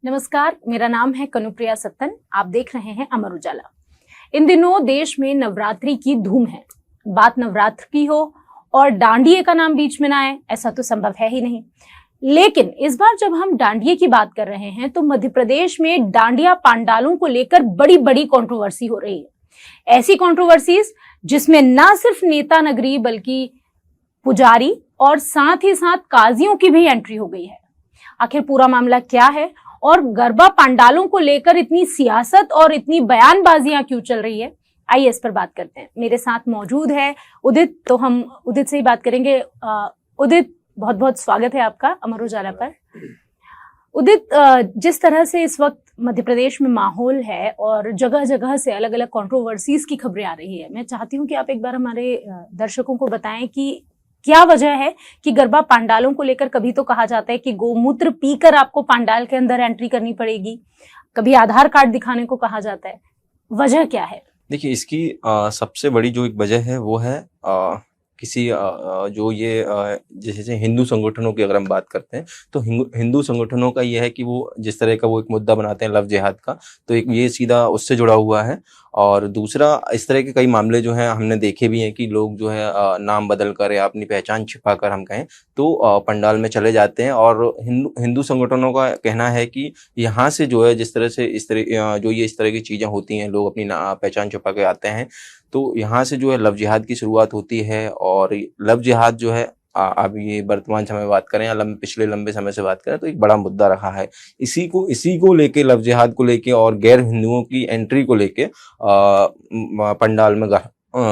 नमस्कार, मेरा नाम है कनुप्रिया सत्तन। आप देख रहे हैं अमर उजाला। इन दिनों देश में नवरात्रि की धूम है। बात नवरात्र की हो और डांडिये का नाम बीच में ना आए, ऐसा तो संभव है ही नहीं। लेकिन इस बार जब हम डांडिये की बात कर रहे हैं तो मध्य प्रदेश में डांडिया पांडालों को लेकर बड़ी बड़ी कंट्रोवर्सी हो रही है। ऐसी कंट्रोवर्सीज जिसमें ना सिर्फ नेता नगरी बल्कि पुजारी और साथ ही साथ काजियों की भी एंट्री हो गई है। आखिर पूरा मामला क्या है और गरबा पंडालों को लेकर इतनी सियासत और इतनी बयानबाजियां क्यों चल रही है, आइए इस पर बात करते हैं। मेरे साथ मौजूद है उदित, तो हम उदित से ही बात करेंगे। उदित, बहुत बहुत स्वागत है आपका अमर उजाला पर। उदित, जिस तरह से इस वक्त मध्य प्रदेश में माहौल है और जगह जगह से अलग अलग कंट्रोवर्सीज की खबरें आ रही है, मैं चाहती हूँ कि आप एक बार हमारे दर्शकों को बताएं कि क्या वजह है कि गरबा पंडालों को लेकर कभी तो कहा जाता है कि गोमूत्र पीकर आपको पंडाल के अंदर एंट्री करनी पड़ेगी, कभी आधार कार्ड दिखाने को कहा जाता है। वजह क्या है? देखिए, इसकी सबसे बड़ी जो एक वजह है वो है किसी जो ये जैसे हिंदू संगठनों की अगर हम बात करते हैं तो हिंदू संगठनों का ये है कि वो जिस तरह का वो एक मुद्दा बनाते हैं लव जिहाद का, तो एक ये सीधा उससे जुड़ा हुआ है। और दूसरा, इस तरह के कई मामले जो हैं हमने देखे भी हैं कि लोग जो है नाम बदल कर या अपनी पहचान छिपा कर हम कहें तो पंडाल में चले जाते हैं। और हिंदू संगठनों का कहना है कि यहाँ से जो है जिस तरह से इस तरह की चीज़ें होती हैं, लोग अपनी पहचान छिपा के आते हैं, तो यहाँ से जो है लव जिहाद की शुरुआत होती है। और लव जिहाद जो है अब ये वर्तमान समय में बात करें या पिछले लंबे समय से बात करें तो एक बड़ा मुद्दा रहा है। इसी को लेके, लव जिहाद को लेके और गैर हिंदुओं की एंट्री को लेके पंडाल में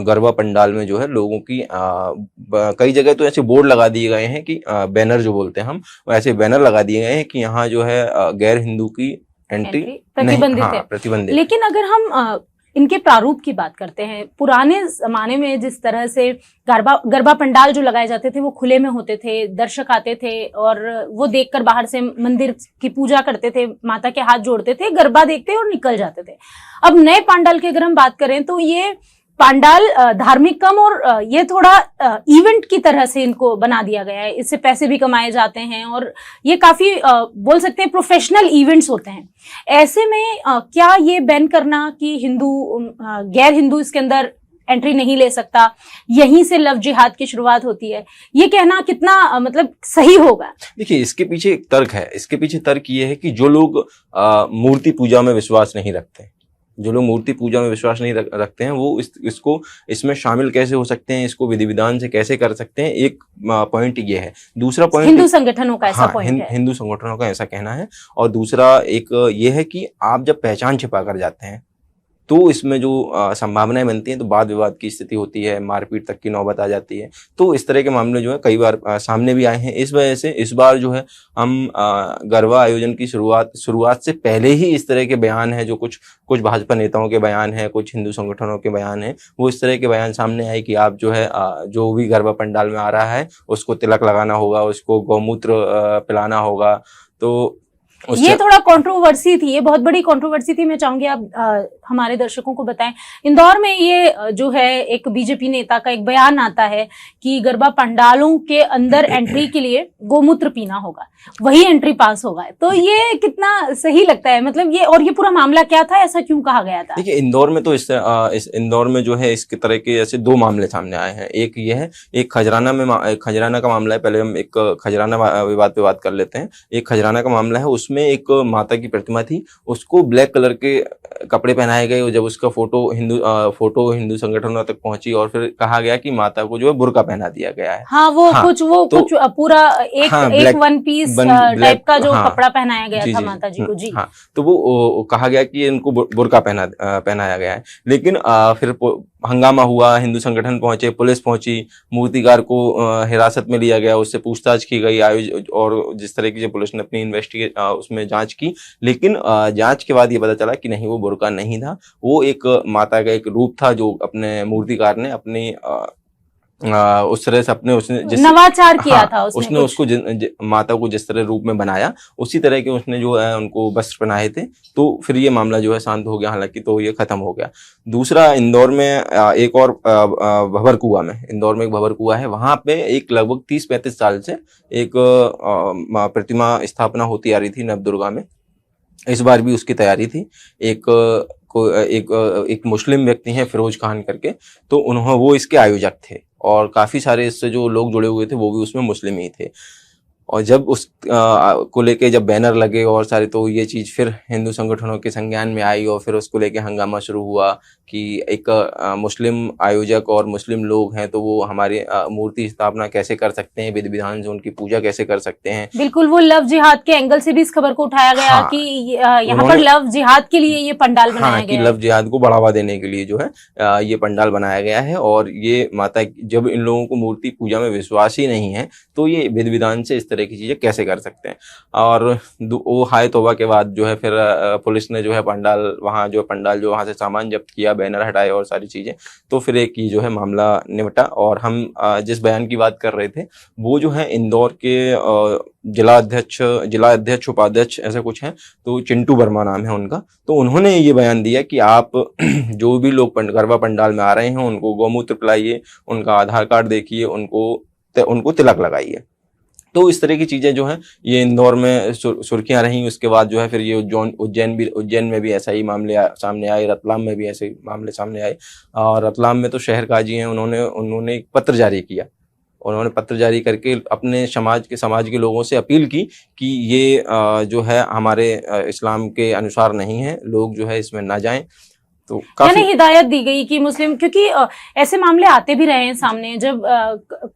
गरबा पंडाल में जो है लोगों की कई जगह तो ऐसे बोर्ड लगा दिए गए हैं कि बैनर जो बोलते हैं हम, ऐसे बैनर लगा दिए गए हैं कि यहाँ जो है गैर हिंदू की एंट्री प्रतिबंधित है। प्रतिबंधित। लेकिन अगर हम इनके प्रारूप की बात करते हैं, पुराने जमाने में जिस तरह से गरबा पंडाल जो लगाए जाते थे वो खुले में होते थे, दर्शक आते थे और वो देखकर बाहर से मंदिर की पूजा करते थे, माता के हाथ जोड़ते थे, गरबा देखते और निकल जाते थे। अब नए पंडाल की अगर हम बात करें तो ये पंडाल धार्मिक कम और ये थोड़ा इवेंट की तरह से इनको बना दिया गया है। इससे पैसे भी कमाए जाते हैं और ये काफी बोल सकते हैं प्रोफेशनल इवेंट्स होते हैं। ऐसे में क्या ये बैन करना कि गैर हिंदू इसके अंदर एंट्री नहीं ले सकता, यहीं से लव जिहाद की शुरुआत होती है, ये कहना कितना मतलब सही होगा? देखिए, इसके पीछे एक तर्क है। इसके पीछे तर्क ये है कि जो लोग मूर्ति पूजा में विश्वास नहीं रखते, जो लोग मूर्ति पूजा में विश्वास नहीं रखते हैं, वो इसमें शामिल कैसे हो सकते हैं, इसको विधि विधान से कैसे कर सकते हैं, एक पॉइंट ये है। दूसरा पॉइंट हिंदू संगठनों का ऐसा पॉइंट है, हिंदू संगठनों का ऐसा कहना है। और दूसरा एक ये है कि आप जब पहचान छिपा कर जाते हैं तो इसमें जो संभावनाएं बनती हैं तो वाद विवाद की स्थिति होती है, मारपीट तक की नौबत आ जाती है। तो इस तरह के मामले जो है कई बार सामने भी आए हैं। इस वजह से इस बार जो है हम गरबा आयोजन की शुरुआत से पहले ही इस तरह के बयान है, जो कुछ भाजपा नेताओं के बयान है, कुछ हिंदू संगठनों के बयान है, वो इस तरह के बयान सामने आए कि आप जो है जो भी गरबा पंडाल में आ रहा है उसको तिलक लगाना होगा, उसको गौमूत्र पिलाना होगा। तो ये थोड़ा कंट्रोवर्सी थी, ये बहुत बड़ी कंट्रोवर्सी थी। मैं चाहूंगी आप हमारे दर्शकों को बताएं। इंदौर में ये जो है एक बीजेपी नेता का एक बयान आता है कि गरबा पंडालों के अंदर एंट्री के लिए गोमूत्र पीना होगा, वही एंट्री पास होगा। तो ये कितना सही लगता है? मतलब ये पूरा मामला क्या था, ऐसा क्यों कहा गया था? देखिए, इंदौर में तो इस इंदौर में जो है इस तरह के ऐसे दो मामले सामने आए हैं। एक ये है, एक खजराना का मामला है। पहले हम एक खजराना विवाद पे बात कर लेते हैं। एक खजराना का मामला है, उसमें एक माता की प्रतिमा थी, उसको ब्लैक कलर के कपड़े पहनाए गए और जब उसका फोटो हिंदू संगठनों तक पहुंची और फिर कहा गया कि माता को जो है बुर्का पहना दिया गया है। कुछ पूरा एक वन पीस टाइप का जो कपड़ा पहनाया गया था माता जी को। जी हाँ, तो वो कहा गया कि इनको बुर्का पहनाया गया है। लेकिन फिर हंगामा हुआ, हिंदू संगठन पहुंचे, पुलिस पहुंची, मूर्तिकार को हिरासत में लिया गया, उससे पूछताछ की गई और जिस तरह की पुलिस ने अपनी उसमें जांच की। लेकिन जांच के बाद ये पता चला कि नहीं, वो बुर्का नहीं था, वो एक माता का एक रूप था जो अपने मूर्तिकार ने अपनी उस तरह से उसने नवाचार किया था। उसने उसको माता को जिस तरह रूप में बनाया, उसी तरह के उसने जो है उनको वस्त्र पहनाए थे। तो फिर ये मामला जो है शांत हो गया, हालांकि तो ये खत्म हो गया। दूसरा, इंदौर में एक और भंवर कुआं में, इंदौर में एक भंवर कुआं है, वहां पे एक लगभग 30-35 साल से एक प्रतिमा स्थापना होती आ रही थी नवदुर्गा में। इस बार भी उसकी तैयारी थी। एक मुस्लिम व्यक्ति हैं फिरोज खान करके, तो उन्होंने वो इसके आयोजक थे और काफी सारे इससे जो लोग जुड़े हुए थे वो भी उसमें मुस्लिम ही थे। और जब उस को लेके जब बैनर लगे और सारे, तो ये चीज फिर हिंदू संगठनों के संज्ञान में आई और फिर उसको लेके हंगामा शुरू हुआ कि एक मुस्लिम आयोजक और मुस्लिम लोग हैं तो वो हमारी मूर्ति स्थापना कैसे कर सकते हैं, विधि विधान से उनकी पूजा कैसे कर सकते हैं। बिल्कुल, वो लव जिहाद के एंगल से भी इस खबर को उठाया गया। हाँ, कि यहाँ पर लव जिहाद के लिए ये पंडाल बनाया गया कि लव जिहाद को बढ़ावा देने के लिए जो है ये पंडाल बनाया गया है। और ये माता, जब इन लोगों को मूर्ति पूजा में विश्वास ही नहीं है तो ये विधि विधान से इस तरह की चीजें कैसे कर सकते हैं। और वो हाय तौबा के बाद जो है फिर पुलिस ने जो है पंडाल वहां से सामान जब्त किया, बैनर हटाए और सारी चीजें, तो फिर एक ये जो है मामला निपटा। और हम जिस बयान की बात कर रहे थे वो जो है इंदौर के जिला अध्यक्ष उपाध्यक्ष ऐसा कुछ है, तो चिंटू वर्मा नाम है उनका, तो उन्होंने ये बयान दिया कि आप जो भी लोग गरबा पंडाल में आ रहे हैं उनको गौमूत्र पिलाइए, उनका आधार कार्ड देखिए, उनको तिलक लगाइए। तो इस तरह की चीजें जो हैं ये इंदौर में सुर्खियां रहीं। उसके बाद जो है फिर ये उज्जैन में भी ऐसा ही मामले सामने आए, रतलाम में भी ऐसे मामले सामने आए। और रतलाम में तो शहर काजी हैं, उन्होंने एक पत्र जारी किया। उन्होंने पत्र जारी करके अपने समाज के लोगों से अपील की कि ये जो है हमारे इस्लाम के अनुसार नहीं है, लोग जो है इसमें ना जाएं। तो यानी हिदायत दी गई कि मुस्लिम, क्योंकि ऐसे मामले आते भी रहे हैं सामने, जब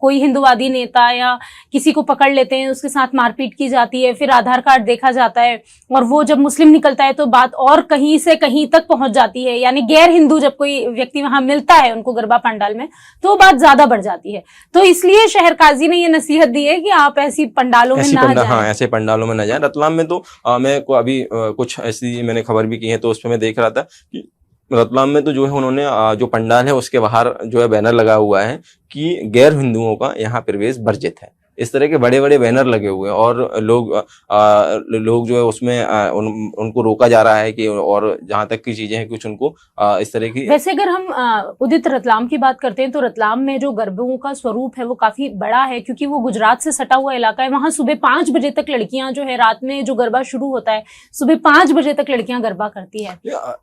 कोई हिंदुवादी नेता या किसी को पकड़ लेते हैं, उसके साथ मारपीट की जाती है, फिर आधार कार्ड देखा जाता है और वो जब मुस्लिम निकलता है तो बात और कहीं से कहीं तक पहुंच जाती है। यानी गैर हिंदू जब कोई व्यक्ति वहां मिलता है उनको गरबा पंडाल में, तो बात ज्यादा बढ़ जाती है। तो इसलिए शहर काजी ने ये नसीहत दी है कि आप ऐसी पंडालों में ना जाएं। हाँ, ऐसे पंडालों में ना जाएं। रतलाम में तो मैं को अभी कुछ ऐसी मैंने खबर भी की है, तो उसमें मैं देख रहा था कि रतलाम में तो जो है उन्होंने जो पंडाल है उसके बाहर जो है बैनर लगा हुआ है कि गैर हिंदुओं का यहाँ प्रवेश वर्जित है। इस तरह के बड़े बड़े बैनर लगे हुए हैं और लोग जो है उसमें उनको रोका जा रहा है कि, और जहां तक की चीजें हैं कुछ उनको इस तरह की। वैसे अगर हम उदित रतलाम की बात करते हैं तो रतलाम में जो गरबों का स्वरूप है वो काफी बड़ा है, क्योंकि वो गुजरात से सटा हुआ इलाका है। वहां सुबह 5 बजे तक लड़कियां जो है, रात में जो गरबा शुरू होता है सुबह 5 बजे तक लड़कियां गरबा करती है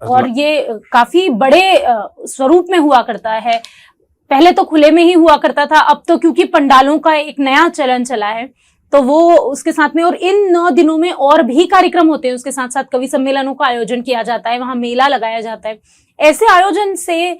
और ये काफी बड़े स्वरूप में हुआ करता है। पहले तो खुले में ही हुआ करता था, अब तो क्योंकि पंडालों का एक नया चलन चला है तो वो उसके साथ में, और इन 9 दिनों में और भी कार्यक्रम होते हैं। उसके साथ साथ कवि सम्मेलनों का आयोजन किया जाता है, वहां मेला लगाया जाता है। ऐसे आयोजन से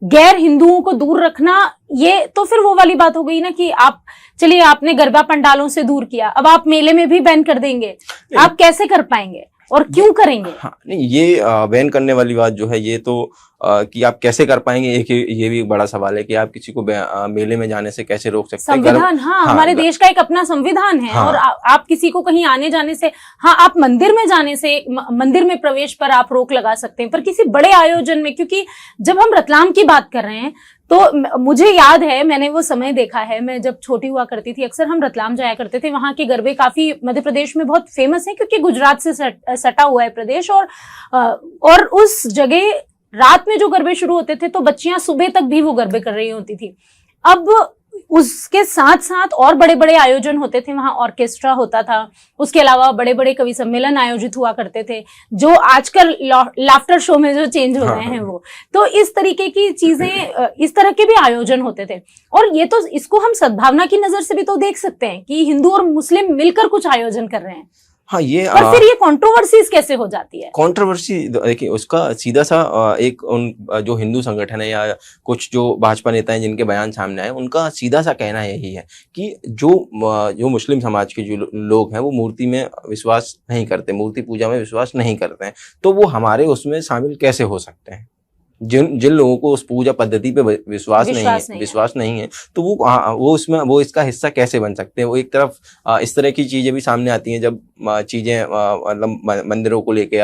गैर हिंदुओं को दूर रखना, ये तो फिर वो वाली बात हो गई ना कि आप चलिए आपने गरबा पंडालों से दूर किया, अब आप मेले में भी बैन कर देंगे, आप कैसे कर पाएंगे और क्यों करेंगे? हाँ, नहीं, ये बैन करने वाली बात जो है ये तो कि आप कैसे कर पाएंगे, ये भी एक बड़ा सवाल है कि आप किसी को मेले में जाने से कैसे रोक सकते हैं। संविधान, हाँ, हमारे देश का एक अपना संविधान है। हाँ, और आप किसी को कहीं आने जाने से, हाँ, आप मंदिर में जाने से, मंदिर में प्रवेश पर आप रोक लगा सकते हैं, पर किसी बड़े आयोजन में, क्योंकि जब हम रतलाम की बात कर रहे हैं तो मुझे याद है, मैंने वो समय देखा है, मैं जब छोटी हुआ करती थी अक्सर हम रतलाम जाया करते थे। वहां के गरबे काफी मध्य प्रदेश में बहुत फेमस है क्योंकि गुजरात से सटा हुआ है प्रदेश, और उस जगह रात में जो गरबे शुरू होते थे तो बच्चियां सुबह तक भी वो गरबे कर रही होती थी। अब उसके साथ साथ और बड़े बड़े आयोजन होते थे, वहां ऑर्केस्ट्रा होता था, उसके अलावा बड़े बड़े कवि सम्मेलन आयोजित हुआ करते थे, जो आजकल लाफ्टर शो में जो चेंज हो गए हैं वो। तो इस तरीके की चीजें, इस तरह के भी आयोजन होते थे। और ये तो, इसको हम सद्भावना की नजर से भी तो देख सकते हैं कि हिंदू और मुस्लिम मिलकर कुछ आयोजन कर रहे हैं। हाँ, ये और फिर ये कंट्रोवर्सीज कैसे हो जाती है? कंट्रोवर्सी देखिए, उसका सीधा सा एक उन जो हिंदू संगठन है या कुछ जो भाजपा नेता हैं जिनके बयान सामने आए, उनका सीधा सा कहना यही है कि जो मुस्लिम समाज के जो लोग हैं वो मूर्ति में विश्वास नहीं करते, मूर्ति पूजा में विश्वास नहीं करते हैं, तो वो हमारे उसमें शामिल कैसे हो सकते हैं। जिन लोगों को उस पूजा पद्धति पे विश्वास नहीं है तो वो इसका हिस्सा कैसे बन सकते हैं। वो एक तरफ इस तरह की चीजें भी सामने आती हैं जब चीजें मतलब मंदिरों को लेके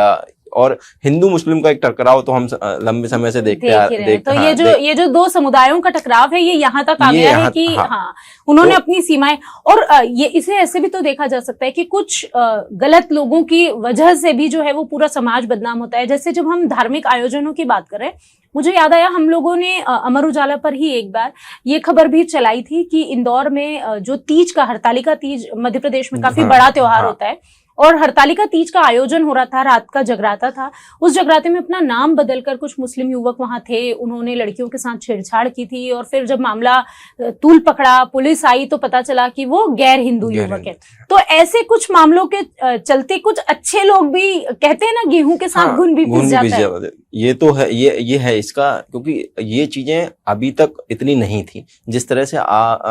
और हिंदू मुस्लिम का एक टकराव तो हम लंबे समय से देखते हैं। तो ये जो दो समुदायों का टकराव है ये यहाँ तक आ गया है कि हाँ, उन्होंने अपनी सीमाएं, और ये इसे ऐसे भी तो देखा जा सकता है कि कुछ गलत लोगों की वजह से भी जो है वो पूरा समाज बदनाम होता है। जैसे जब हम धार्मिक आयोजनों की बात करें, मुझे याद आया हम लोगों ने अमर उजाला पर ही एक बार ये खबर भी चलाई थी कि इंदौर में जो तीज का, हरतालिका तीज मध्य प्रदेश में काफी बड़ा त्योहार होता है, और हरतालिका तीज का आयोजन हो रहा था, रात का जगराता था। उस जगराते में अपना नाम बदलकर कुछ मुस्लिम युवक वहां थे, उन्होंने लड़कियों के साथ छेड़छाड़ की थी और फिर जब मामला तूल पकड़ा, पुलिस आई तो पता चला कि वो गैर हिंदू युवक है। तो ऐसे कुछ मामलों के चलते कुछ अच्छे लोग भी कहते हैं ना, गेहूं के साथ घुन भी पिस जाता है। ये तो है, ये है इसका, क्योंकि ये चीजें अभी तक इतनी नहीं थी। जिस तरह से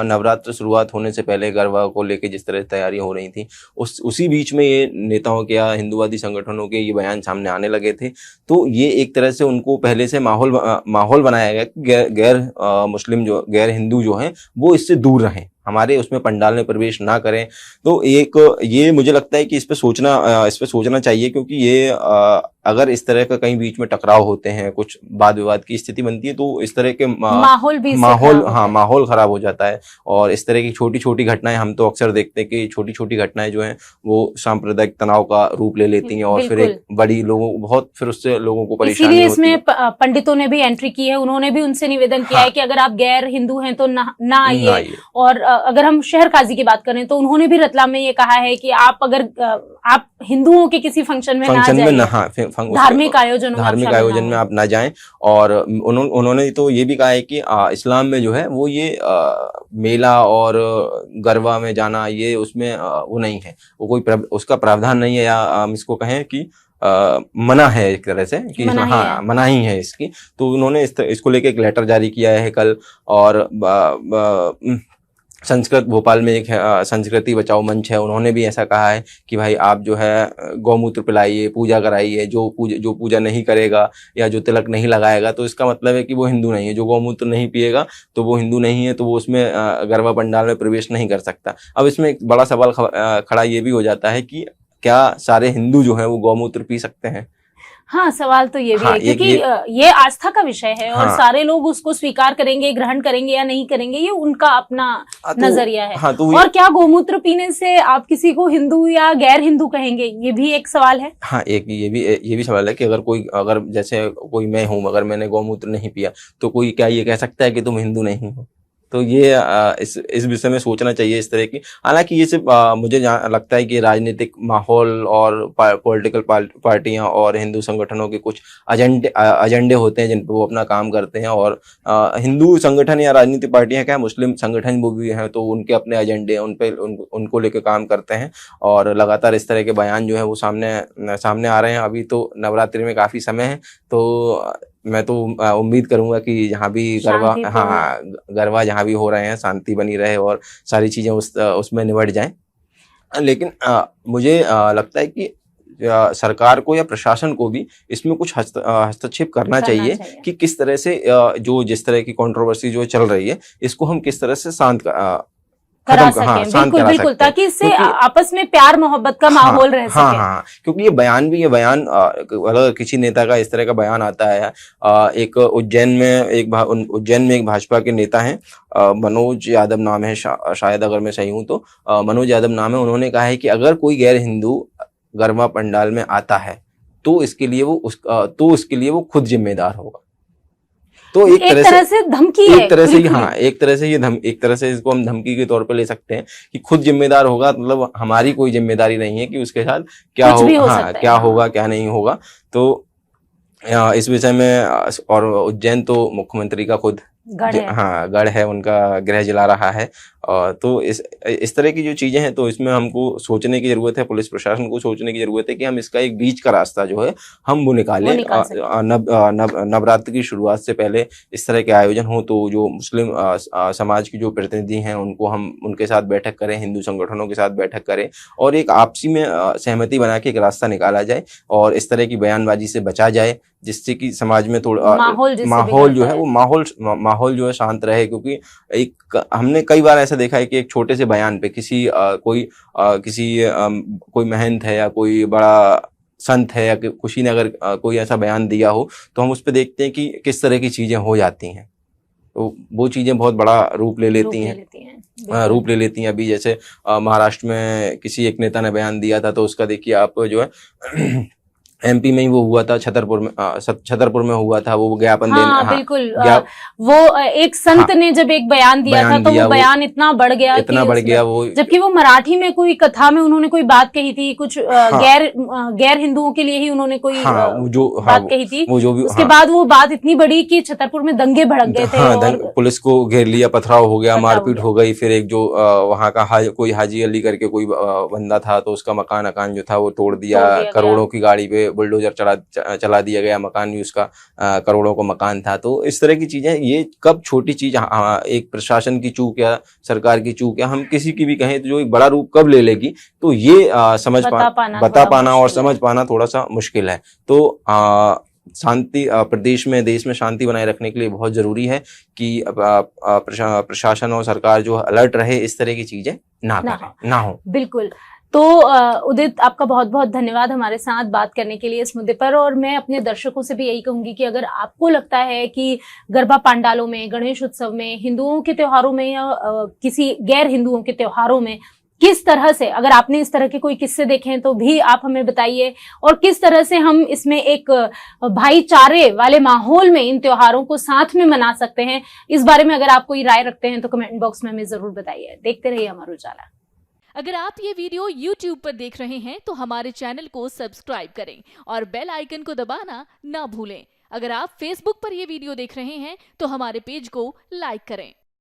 नवरात्र शुरुआत होने से पहले गरबा को लेके जिस तरह से तैयारी हो रही थी, उसी बीच में ये नेताओं के या हिंदूवादी संगठनों के ये बयान सामने आने लगे थे। तो ये एक तरह से उनको पहले से माहौल बनाया गया कि गैर मुस्लिम जो गैर हिंदू जो हैं वो इससे दूर रहें, हमारे उसमें पंडाल में प्रवेश ना करें। तो ये मुझे लगता है कि इस पे सोचना चाहिए, क्योंकि ये अगर इस तरह का कहीं बीच में टकराव होते हैं, कुछ वाद विवाद की स्थिति बनती है, तो इस तरह के माहौल खराब हो जाता है। और इस तरह की छोटी छोटी घटनाएं हम तो अक्सर देखते हैं कि छोटी छोटी घटनाएं जो हैं वो सांप्रदायिक तनाव का रूप ले लेती हैं और फिर एक बड़ी फिर उससे लोगों को परेशानी होती है। इसीलिए इसमें पंडितों ने भी एंट्री की है, उन्होंने भी उनसे निवेदन किया है कि अगर आप गैर हिंदू हैं तो ना आइए। और अगर हम शहर काजी की बात करें तो उन्होंने भी रतलाम में ये कहा है कि आप अगर आप हिंदुओं के किसी फंक्शन में धार्मिक आयोजन में आप ना जाएं। और उन्होंने तो ये भी कहा है कि इस्लाम में जो है वो ये मेला और गरबा में जाना, ये उसमें वो नहीं है, वो कोई उसका प्रावधान नहीं है, या हम इसको कहें कि मना है एक तरह से कि मनाही है इसकी। तो उन्होंने इसको लेके एक लेटर जारी किया है कल। और संस्कृत भोपाल में एक संस्कृति बचाओ मंच है, उन्होंने भी ऐसा कहा है कि भाई आप जो है गौमूत्र पिलाइए, पूजा कराइए। जो पूजा नहीं करेगा या जो तिलक नहीं लगाएगा तो इसका मतलब है कि वो हिंदू नहीं है। जो गौमूत्र नहीं पिएगा तो वो हिंदू नहीं है, तो वो उसमें गरबा पंडाल में प्रवेश नहीं कर सकता। अब इसमें एक बड़ा सवाल खड़ा ये भी हो जाता है कि क्या सारे हिंदू जो हैं वो गौमूत्र पी सकते हैं? हाँ, सवाल तो ये भी है, क्योंकि ये आस्था का विषय है और सारे लोग उसको स्वीकार करेंगे, ग्रहण करेंगे या नहीं करेंगे, ये उनका अपना नजरिया है। और क्या गौमूत्र पीने से आप किसी को हिंदू या गैर हिंदू कहेंगे, ये भी एक सवाल है। हाँ, ये भी सवाल है कि अगर जैसे कोई मैं हूँ, अगर मैंने गौमूत्र नहीं पिया तो कोई क्या ये कह सकता है कि तुम हिंदू नहीं हो? तो ये इस विषय में सोचना चाहिए इस तरह की। हालांकि ये सिर्फ मुझे लगता है कि राजनीतिक माहौल और पॉलिटिकल पार्टियां और हिंदू संगठनों के कुछ एजेंडे होते हैं जिन पर वो अपना काम करते हैं। और हिंदू संगठन या राजनीतिक पार्टियां क्या, मुस्लिम संगठन वो भी हैं, तो उनके अपने एजेंडे उनको लेकर काम करते हैं। और लगातार इस तरह के बयान जो है वो सामने आ रहे हैं। अभी तो नवरात्रि में काफी समय है, तो मैं तो उम्मीद करूंगा कि जहाँ भी गरबा जहाँ भी हो रहे हैं शांति बनी रहे और सारी चीजें उसमें निबट जाएं। लेकिन मुझे लगता है कि सरकार को या प्रशासन को भी इसमें कुछ हस्तक्षेप करना चाहिए कि किस तरह से जिस तरह की कंट्रोवर्सी जो चल रही है इसको हम किस तरह से शांत करा सकें। बिल्कुल, ताकि इससे आपस में प्यार मोहब्बत का माहौल रह सके। क्योंकि ये बयान अगर किसी नेता का इस तरह का बयान आता है, एक उज्जैन में एक भाजपा के नेता हैं, मनोज यादव नाम है, शायद अगर मैं सही हूं तो मनोज यादव नाम है। उन्होंने कहा है कि अगर कोई गैर हिंदू गरबा पंडाल में आता है तो इसके लिए वो खुद जिम्मेदार होगा। तो एक तरह से धमकी है, एक तरह से इसको हम धमकी के तौर पे ले सकते हैं कि खुद जिम्मेदार होगा। मतलब हमारी कोई जिम्मेदारी नहीं है कि उसके साथ क्या होगा क्या नहीं होगा। तो इस विषय में, और उज्जैन तो मुख्यमंत्री का खुद गढ़ है, उनका गृह जिला रहा है। तो इस तरह की जो चीजें हैं, तो इसमें हमको सोचने की जरूरत है, पुलिस प्रशासन को सोचने की जरूरत है कि हम इसका एक बीच का रास्ता जो है हम वो निकालें। नवरात्र की शुरुआत से पहले इस तरह के आयोजन हो तो जो मुस्लिम समाज की जो प्रतिनिधि हैं हम उनके साथ बैठक करें, हिंदू संगठनों के साथ बैठक करें और एक आपसी में सहमति बना के एक रास्ता निकाला जाए और इस तरह की बयानबाजी से बचा जाए, जिससे कि समाज में थोड़ा माहौल जो है वो माहौल जो है शांत रहे। क्योंकि हमने कई बार ऐसा देखा है कि एक छोटे से बयान पे कोई महंत है या कोई बड़ा संत है या किसी ने अगर कोई ऐसा बयान दिया हो तो हम उस पे देखते हैं कि किस तरह की चीजें हो जाती हैं। तो वो चीजें बहुत बड़ा रूप ले लेती हैं। अभी जैसे महाराष्ट्र में किसी एक नेता ने बयान दिया था, तो उसका देखिए आप जो है MP में ही वो हुआ था, छतरपुर में हुआ था वो ज्ञापन हाँ, देने। हाँ, बिल्कुल। वो एक संत हाँ, ने जब एक बयान दिया था, तो वो बयान इतना बढ़ गया वो, जबकि वो मराठी में कोई कथा में उन्होंने कोई बात कही थी, कुछ हाँ, गैर हिंदुओं के लिए ही उन्होंने कोई हाँ, बात कही थी। वो जो भी, उसके हाँ, बाद वो बात इतनी बड़ी कि छतरपुर में दंगे भड़क गए थे, हाँ, और पुलिस को घेर लिया, पथराव हो गया, मारपीट हो गई। फिर एक जो वहां का कोई हाजी अली करके कोई बंदा था, तो उसका मकान जो था वो तोड़ दिया करोड़ों की गाड़ी पे बुलडोजर चला दिया गया, मकान भी उसका करोड़ों का मकान था। तो इस तरह की चीजें, ये कब छोटी चीज, एक प्रशासन की चूक या सरकार की चूक या हम किसी की भी कहें, तो जो एक बड़ा रूप कब ले लेगी, तो ये बता पाना और समझ पाना थोड़ा सा मुश्किल है। तो शांति प्रदेश में, देश में शांति बनाए रखने के लिए बहुत जरूरी है कि प्रशासन और सरकार जो अलर्ट रहे, इस तरह की चीजें ना हो। बिल्कुल। तो उदित, आपका बहुत बहुत धन्यवाद हमारे साथ बात करने के लिए इस मुद्दे पर। और मैं अपने दर्शकों से भी यही कहूंगी कि अगर आपको लगता है कि गरबा पंडालों में, गणेश उत्सव में, हिंदुओं के त्योहारों में या किसी गैर हिंदुओं के त्योहारों में किस तरह से, अगर आपने इस तरह के कोई किस्से देखे हैं तो भी आप हमें बताइए, और किस तरह से हम इसमें एक भाईचारे वाले माहौल में इन त्योहारों को साथ में मना सकते हैं, इस बारे में अगर आप कोई राय रखते हैं तो कमेंट बॉक्स में हमें जरूर बताइए। देखते रहिए अमर उजाला। अगर आप ये वीडियो YouTube पर देख रहे हैं तो हमारे चैनल को सब्सक्राइब करें और बेल आइकन को दबाना ना भूलें। अगर आप Facebook पर ये वीडियो देख रहे हैं तो हमारे पेज को लाइक करें।